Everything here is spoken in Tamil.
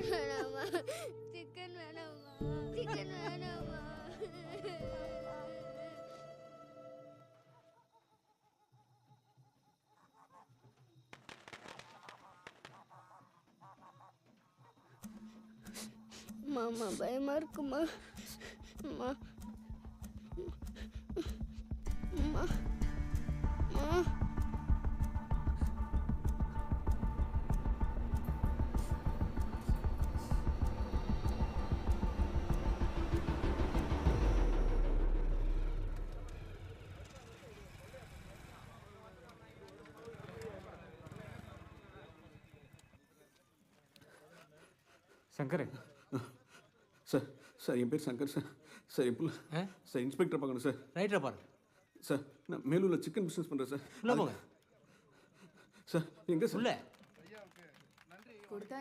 சிக்கன் வேணாமா, சிக்கன் வேணாமா, சிக்கன் வேணாமா. மாமா பயமா இருக்குமா? அம்மா அம்மா அம்மா. சங்கர் சார் சார் என் பேர் சங்கர் சார். சார் என் பிள்ளை சார் இன்ஸ்பெக்டர் பார்க்கணும் சார். ரைட்டரை பாருங்க சார் நான் மேலூரில் சிக்கன் பிஸ்னஸ் பண்ணுறேன் சார். உள்ள போங்க சார் எங்கே சார்? உள்ள கொடுத்தா